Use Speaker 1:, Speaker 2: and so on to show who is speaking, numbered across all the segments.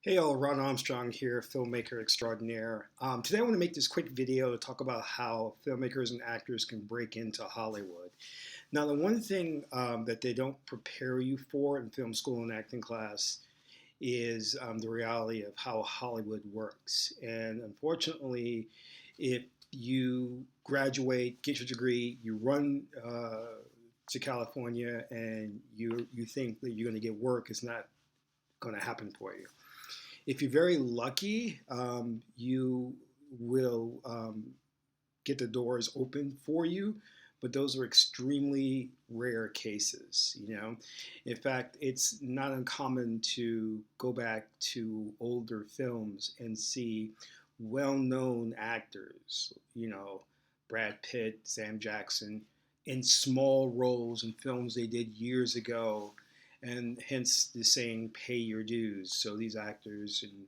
Speaker 1: Hey all, Ron Armstrong here, filmmaker extraordinaire. Today I want to make this quick video to talk about how filmmakers and actors can break into Hollywood. Now, the one thing that they don't prepare you for in film school and acting class is the reality of how Hollywood works. And unfortunately, if you graduate, get your degree, you run to California, and you think that you're going to get work, it's not going to happen for you. If you're very lucky, you will get the doors open for you, but those are extremely rare cases. In fact, it's not uncommon to go back to older films and see well-known actors, Brad Pitt, Sam Jackson, in small roles in films they did years ago, and hence the saying "pay your dues." So these actors and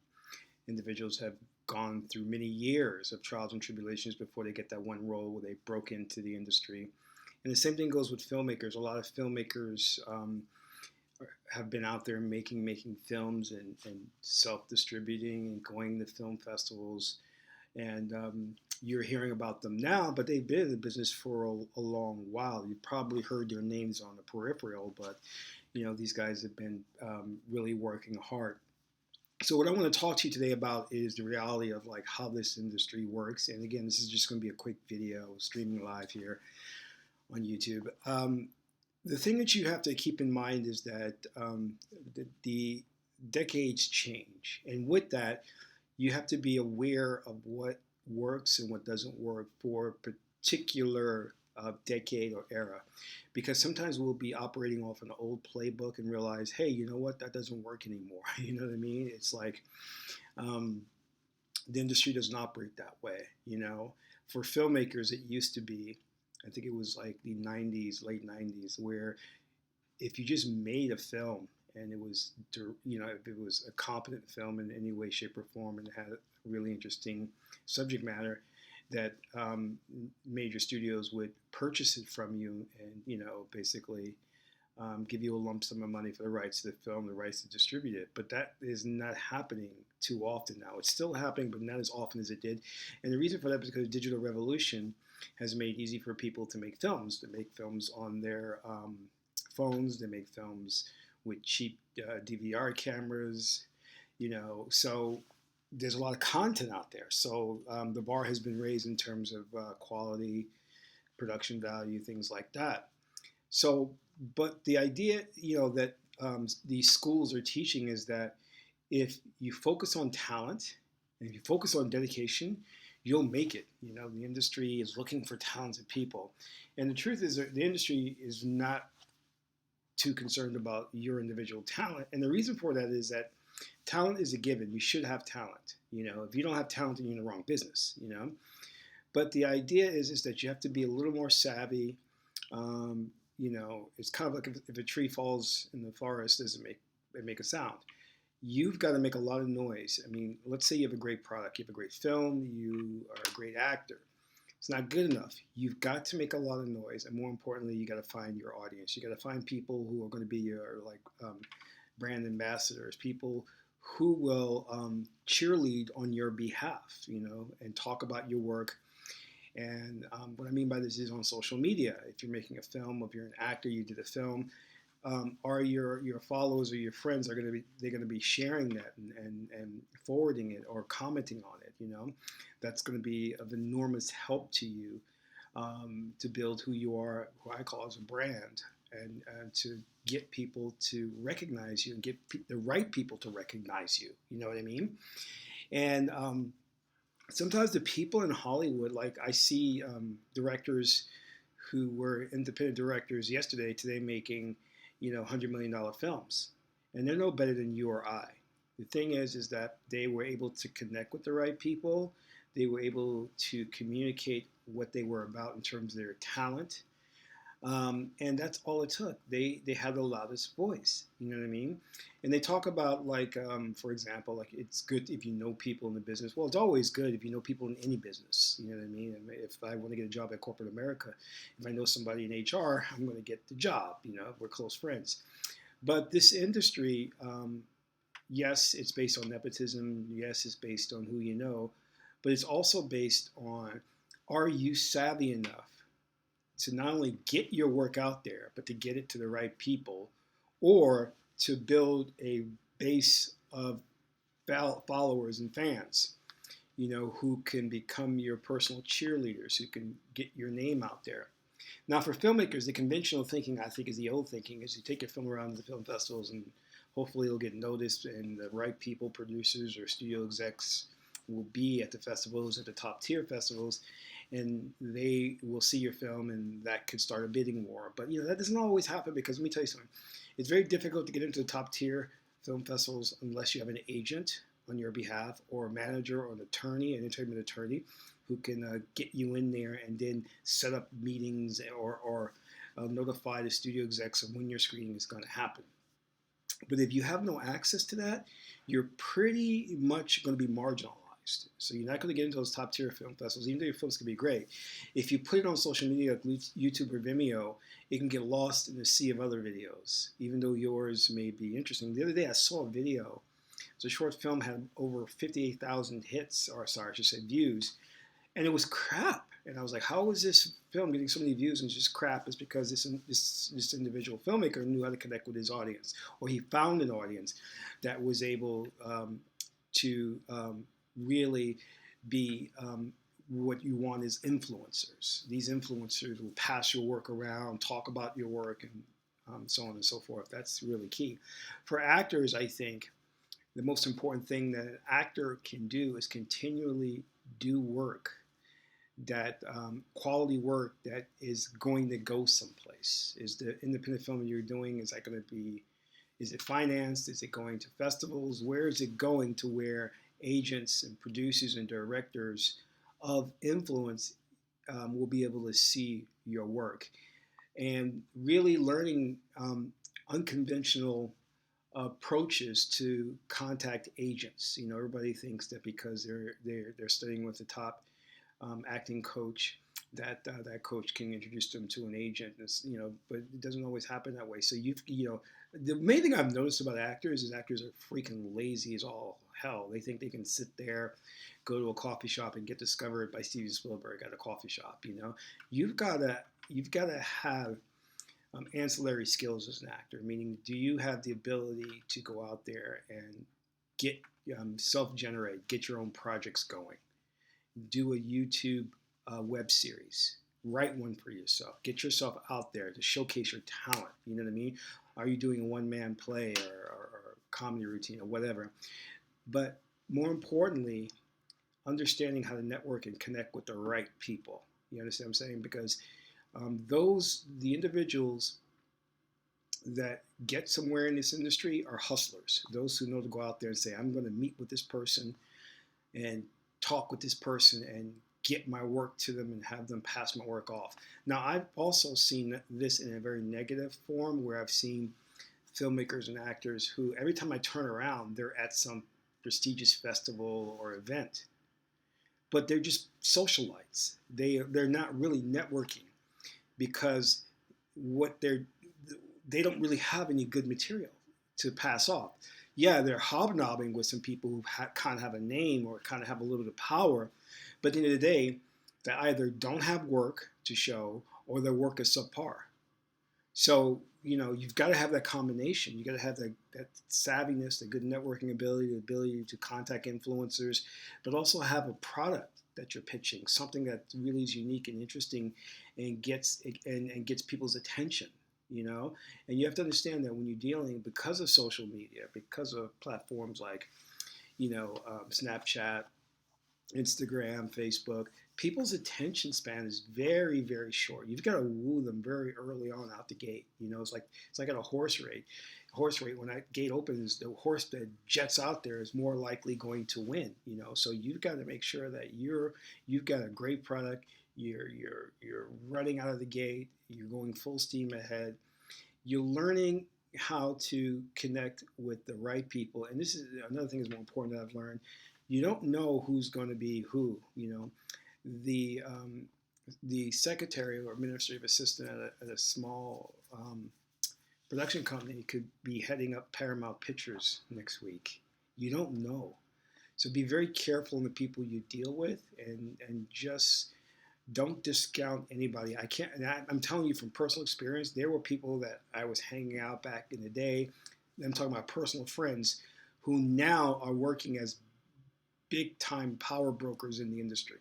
Speaker 1: individuals have gone through many years of trials and tribulations before they get that one role where they broke into the industry. And the same thing goes with filmmakers. A lot of filmmakers have been out there making films and self-distributing and going to film festivals. And you're hearing about them now, but they've been in the business for a long while. You've probably heard their names on the peripheral, but these guys have been really working hard. So what I want to talk to you today about is the reality of like how this industry works. And again, this is just going to be a quick video streaming live here on YouTube. The thing that you have to keep in mind is that the decades change, and with that, you have to be aware of what works and what doesn't work for a particular decade or era, because sometimes we'll be operating off an old playbook and realize, hey, you know what, that doesn't work anymore. You know what I mean? It's like the industry doesn't operate that way. For filmmakers, it used to be, I think it was like the 90s, late 90s, where if you just made a film and it was, if it was a competent film in any way, shape, or form, and it had a really interesting subject matter, that major studios would purchase it from you and, basically give you a lump sum of money for the rights to the film, the rights to distribute it. But that is not happening too often now. It's still happening, but not as often as it did. And the reason for that is because the digital revolution has made it easy for people to make films. They make films on their phones. They make films with cheap DVR cameras. So there's a lot of content out there. So the bar has been raised in terms of quality, production value, things like that. So, but the idea, that these schools are teaching is that if you focus on talent and if you focus on dedication, you'll make it. The industry is looking for talented people. And the truth is that the industry is not too concerned about your individual talent. And the reason for that is that talent is a given. You should have talent. If you don't have talent, then you're in the wrong business. But the idea is that you have to be a little more savvy. It's kind of like if a tree falls in the forest, does it make a sound? You've got to make a lot of noise. I mean, let's say you have a great product, you have a great film, you are a great actor. It's not good enough. You've got to make a lot of noise, and more importantly, you got to find your audience. You got to find people who are going to be your brand ambassadors, people who will cheerlead on your behalf, and talk about your work. And what I mean by this is on social media. If you're making a film, if you're an actor, you did a film, are your followers or your friends they're going to be sharing that and forwarding it or commenting on it. That's going to be of enormous help to you to build who you are, who I call as a brand, and to get people to recognize you and get the right people to recognize you. You know what I mean? And sometimes the people in Hollywood, like I see directors who were independent directors yesterday, today making, $100 million films. And they're no better than you or I. The thing is that they were able to connect with the right people. They were able to communicate what they were about in terms of their talent. And that's all it took. They had the loudest voice, you know what I mean? And they talk about for example, like it's good if you know people in the business. Well, it's always good if you know people in any business, you know what I mean? If I want to get a job at corporate America, if I know somebody in HR, I'm going to get the job, we're close friends. But this industry, yes, it's based on nepotism. Yes, it's based on who you know, but it's also based on, are you savvy enough to not only get your work out there, but to get it to the right people, or to build a base of followers and fans, who can become your personal cheerleaders, who can get your name out there. Now, for filmmakers, the conventional thinking, I think, is the old thinking, is you take your film around the film festivals and hopefully it'll get noticed, and the right people, producers or studio execs, will be at the festivals, at the top tier festivals, and they will see your film, and that could start a bidding war. But that doesn't always happen, because let me tell you something. It's very difficult to get into the top tier film festivals unless you have an agent on your behalf, or a manager, or an attorney, an entertainment attorney, who can get you in there and then set up meetings, or notify the studio execs of when your screening is going to happen. But if you have no access to that, you're pretty much going to be marginalized. So you're not going to get into those top tier film festivals, even though your films can be great. If you put it on social media like YouTube or Vimeo, it can get lost in the sea of other videos, even though yours may be interesting. The other day I saw a video. It's a short film, had over 58,000 hits, or sorry, I should say views, and it was crap. And I was like, how is this film getting so many views and it's just crap? It's because this individual filmmaker knew how to connect with his audience, or he found an audience that was able to really be what you want is influencers. These influencers will pass your work around, talk about your work, and so on and so forth. That's really key. For actors, I think the most important thing that an actor can do is continually do work, that quality work that is going to go someplace. Is the independent film you're doing, is that going to be, is it financed? Is it going to festivals? Where is it going to where agents and producers and directors of influence will be able to see your work? And really learning unconventional approaches to contact agents. Everybody thinks that because they're studying with the top acting coach, that coach can introduce them to an agent. But it doesn't always happen that way. So the main thing I've noticed about actors is actors are freaking lazy as all hell. They think they can sit there, go to a coffee shop, and get discovered by Steven Spielberg at a coffee shop. You've got to have ancillary skills as an actor, meaning, do you have the ability to go out there and get self-generate, get your own projects going, do a YouTube web series, write one for yourself, get yourself out there to showcase your talent. You know what I mean? Are you doing a one-man play or comedy routine or whatever? But more importantly, understanding how to network and connect with the right people. You understand what I'm saying? Because the individuals that get somewhere in this industry are hustlers. Those who know to go out there and say, I'm going to meet with this person and talk with this person and get my work to them and have them pass my work off. Now, I've also seen this in a very negative form, where I've seen filmmakers and actors who, every time I turn around, they're at some prestigious festival or event, but they're just socialites. They're not really networking, because they don't really have any good material to pass off. Yeah, they're hobnobbing with some people who kind of have a name or kind of have a little bit of power, but at the end of the day, they either don't have work to show, or their work is subpar. So, you've got to have that combination. You got to have that savviness, the good networking ability, the ability to contact influencers, but also have a product that you're pitching, something that really is unique and interesting, and gets people's attention. And you have to understand that when you're dealing, because of social media, because of platforms like Snapchat, Instagram, Facebook, people's attention span is very, very short. You've got to woo them very early on out the gate. It's like at a horse race. When that gate opens, the horse that jets out there is more likely going to win. So you've got to make sure that you've got a great product. You're running out of the gate. You're going full steam ahead. You're learning how to connect with the right people. And this is another thing that's more important that I've learned. You don't know who's going to be who. The secretary or administrative assistant at a small production company could be heading up Paramount Pictures next week. You don't know. So be very careful in the people you deal with, and just don't discount anybody. I can't, and I'm telling you from personal experience, there were people that I was hanging out back in the day. I'm talking about personal friends who now are working as big time power brokers in the industry.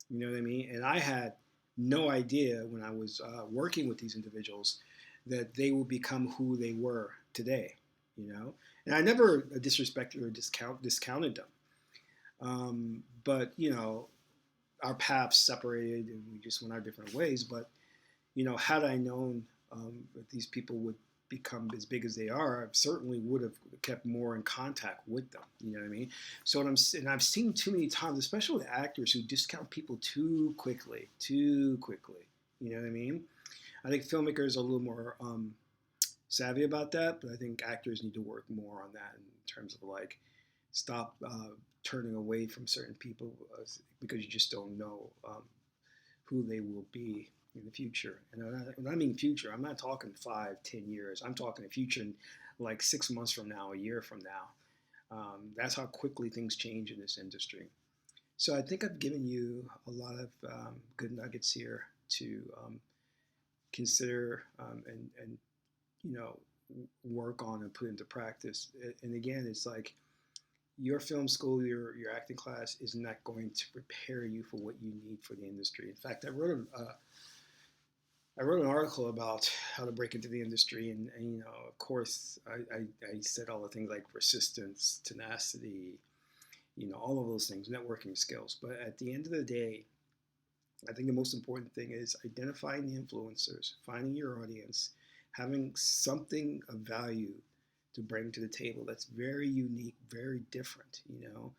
Speaker 1: You know what I mean? And I had no idea when I was working with these individuals that they would become who they were today. You know, and I never disrespected or discounted them. But you know, our paths separated and we just went our different ways. But you know, had I known that these people would become as big as they are, I certainly would have kept more in contact with them. You know what I mean? So and I've seen too many times, especially with actors who discount people too quickly, too quickly. You know what I mean? I think filmmakers are a little more savvy about that, but I think actors need to work more on that in terms of like stop turning away from certain people because you just don't know who they will be in the future. And when I mean future, I'm not talking 5, 10 years. I'm talking the future in like 6 months from now, a year from now. That's how quickly things change in this industry. So I think I've given you a lot of good nuggets here to consider and you know work on and put into practice. And again, it's like your film school, your acting class is not going to prepare you for what you need for the industry. In fact, I wrote an article about how to break into the industry, and you know, of course, I said all the things like persistence, tenacity, you know, all of those things, networking skills. But at the end of the day, I think the most important thing is identifying the influencers, finding your audience, having something of value to bring to the table that's very unique, very different, you know.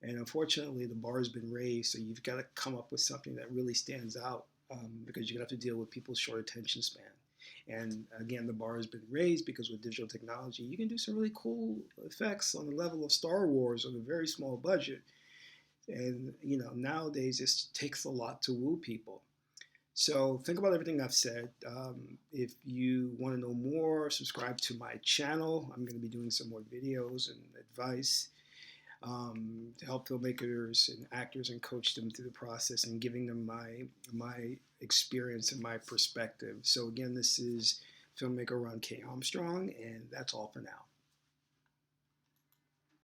Speaker 1: And unfortunately, the bar has been raised, so you've got to come up with something that really stands out because you're going to have to deal with people's short attention span. And again, the bar has been raised because with digital technology, you can do some really cool effects on the level of Star Wars on a very small budget. And you know, nowadays it takes a lot to woo people. So think about everything I've said. If you want to know more, subscribe to my channel. I'm going to be doing some more videos and advice to help filmmakers and actors and coach them through the process and giving them my experience and my perspective. So again, this is Filmmaker Ron K. Armstrong, and that's all for now.